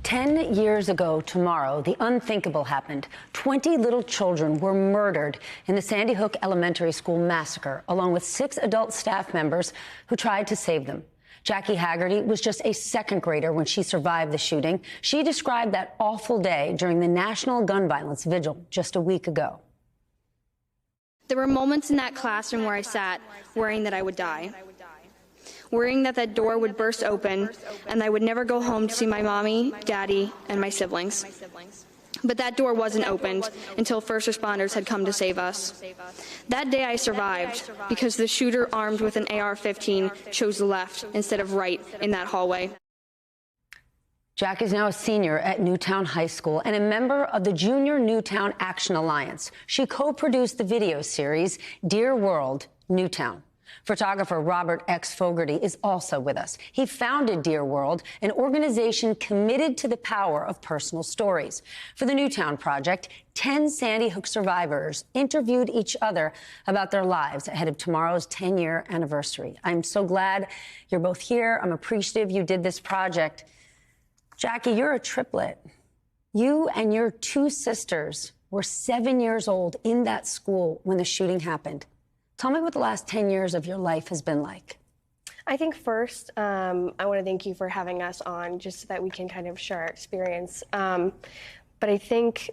10 years ago tomorrow, the unthinkable happened. 20 little children were murdered in the Sandy Hook Elementary School massacre, along with 6 adult staff members who tried to save them. Jackie Haggerty was just a second grader when she survived the shooting. She described that awful day during the National Gun Violence Vigil just a week ago. There were moments in that classroom where I sat worrying that I would die, worrying that that door would burst open and I would never go home to see my mommy, daddy, and my siblings. But that door wasn't opened until first responders had come to save us. That day I survived because the shooter armed with an AR-15 chose the left instead of right in that hallway. Jack is now a senior at Newtown High School and a member of the Junior Newtown Action Alliance. She co-produced the video series, Dear World, Newtown. Photographer Robert X. Fogarty is also with us. He founded Dear World, an organization committed to the power of personal stories. For the Newtown Project, 10 Sandy Hook survivors interviewed each other about their lives ahead of tomorrow's 10-year anniversary. I'm so glad you're both here. I'm appreciative you did this project. Jackie, you're a triplet. You and your 2 sisters were 7 years old in that school when the shooting happened. Tell me what the last 10 years of your life has been like. I think first, I want to thank you for having us on just so that we can kind of share our experience. But I think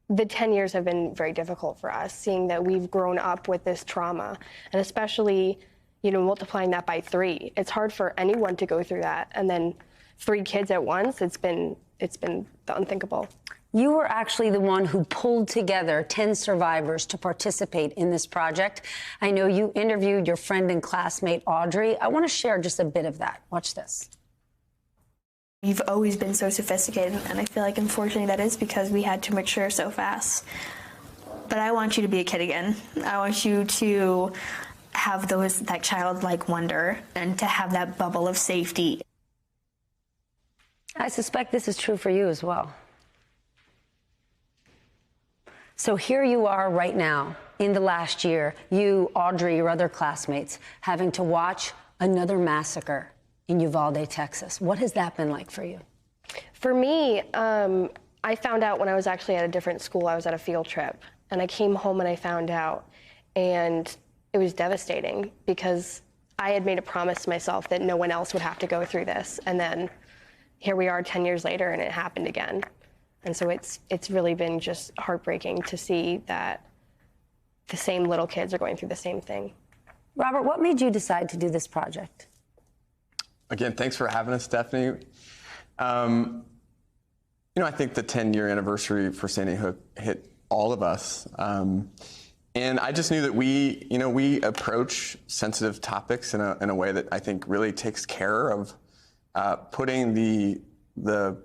the 10 years have been very difficult for us, seeing that we've grown up with this trauma, and especially, you know, multiplying that by 3. It's hard for anyone to go through that. And then 3 kids at once, it's been the unthinkable. You were actually the one who pulled together 10 survivors to participate in this project. I know you interviewed your friend and classmate, Audrey. I want to share just a bit of that. Watch this. You've always been so sophisticated, and I feel like unfortunately that is because we had to mature so fast. But I want you to be a kid again. I want you to have that childlike wonder and to have that bubble of safety. I suspect this is true for you as well. So here you are right now, in the last year, you, Audrey, your other classmates, having to watch another massacre in Uvalde, Texas. What has that been like for you? For me, I found out when I was actually at a different school. I was at a field trip, and I came home and I found out, and it was devastating because I had made a promise to myself that no one else would have to go through this, and then here we are 10 years later, and it happened again. And so it's really been just heartbreaking to see that the same little kids are going through the same thing. Robert, what made you decide to do this project? Again, thanks for having us, Stephanie. You know, I think the 10-year anniversary for Sandy Hook hit all of us. And I just knew that we approach sensitive topics in a way that I think really takes care of putting the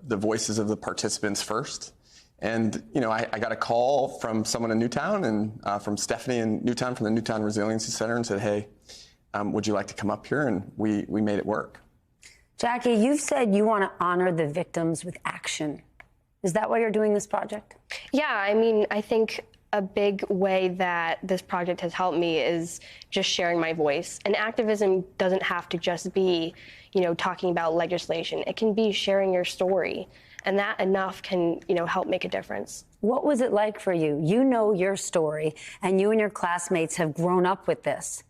voices of the participants first. And, you know, I got a call from someone in Newtown and from Stephanie in Newtown from the Newtown Resiliency Center and said, hey, would you like to come up here? And we made it work. Jackie, you've said you want to honor the victims with action. Is that why you're doing this project? Yeah, I mean, I think a big way that this project has helped me is just sharing my voice. And activism doesn't have to just be, you know, talking about legislation. It can be sharing your story, and that enough can, you know, help make a difference. What was it like for you? You know your story, and you and your classmates have grown up with this.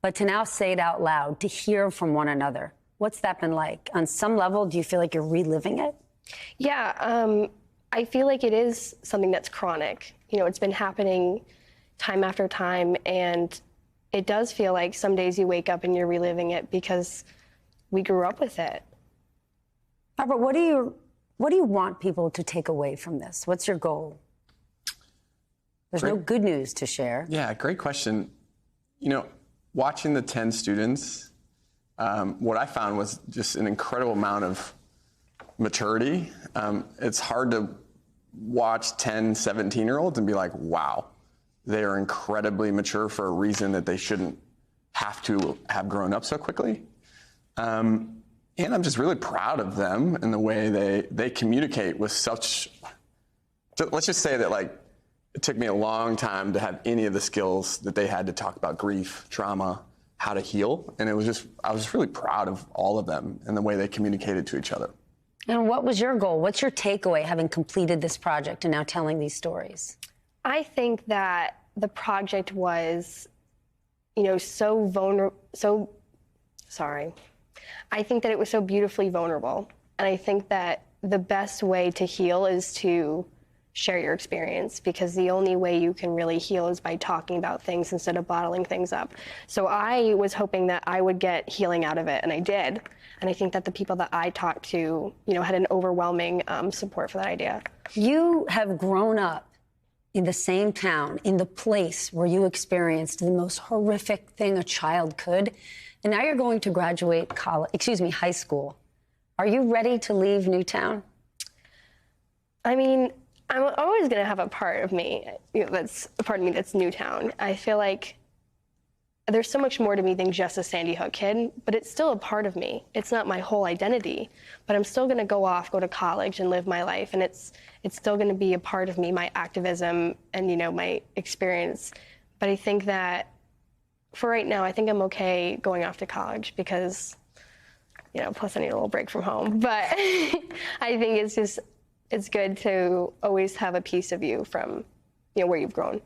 But to now say it out loud, to hear from one another, what's that been like? On some level, do you feel like you're reliving it? Yeah, I feel like it is something that's chronic. You know, it's been happening time after time, and it does feel like some days you wake up and you're reliving it because we grew up with it. Robert, what do you want people to take away from this? What's your goal? There's no good news to share. Yeah, great question. You know, watching the 10 students, what I found was just an incredible amount of maturity. It's hard to watch 10, 17-year-olds and be like, wow, they are incredibly mature for a reason that they shouldn't have to have grown up so quickly. And I'm just really proud of them and the way they communicate with such, let's just say that, like, it took me a long time to have any of the skills that they had to talk about grief, trauma, how to heal. And I was just really proud of all of them and the way they communicated to each other. And what was your goal? What's your takeaway having completed this project and now telling these stories? I think that the project was, I think that it was so beautifully vulnerable. And I think that the best way to heal is to share your experience, because the only way you can really heal is by talking about things instead of bottling things up. So I was hoping that I would get healing out of it, and I did. And I think that the people that I talked to, had an overwhelming support for that idea. You have grown up in the same town, in the place where you experienced the most horrific thing a child could, and now you're going to graduate high school. Are you ready to leave Newtown? I mean, I'm always going to have a part of me, that's a part of me that's Newtown. I feel like there's so much more to me than just a Sandy Hook kid, but it's still a part of me. It's not my whole identity, but I'm still going to go to college and live my life, and it's still going to be a part of me, my activism and, my experience. But I think that for right now, I think I'm okay going off to college because, plus I need a little break from home. But I think it's good to always have a piece of you from, where you've grown.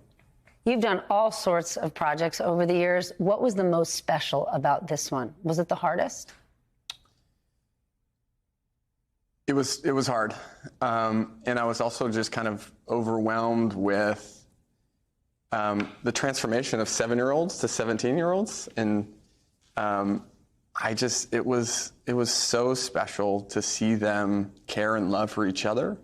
You've done all sorts of projects over the years. What was the most special about this one? Was it the hardest? It was hard. And I was also just kind of overwhelmed with the transformation of 7-year-olds to 17-year-olds. And it was so special to see them care and love for each other.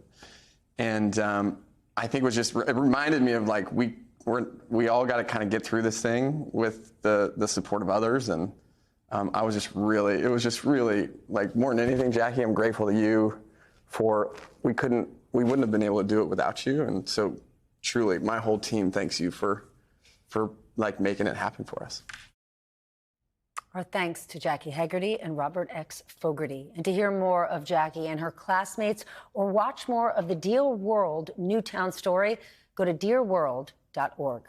And I think it reminded me of like, we all got to kind of get through this thing with the support of others. And it was just really like, more than anything, Jackie, I'm grateful to you we wouldn't have been able to do it without you. And so truly, my whole team thanks you for like making it happen for us. Our thanks to Jackie Hegarty and Robert X. Fogarty. And to hear more of Jackie and her classmates or watch more of the Dear World Newtown story, go to dearworld.org.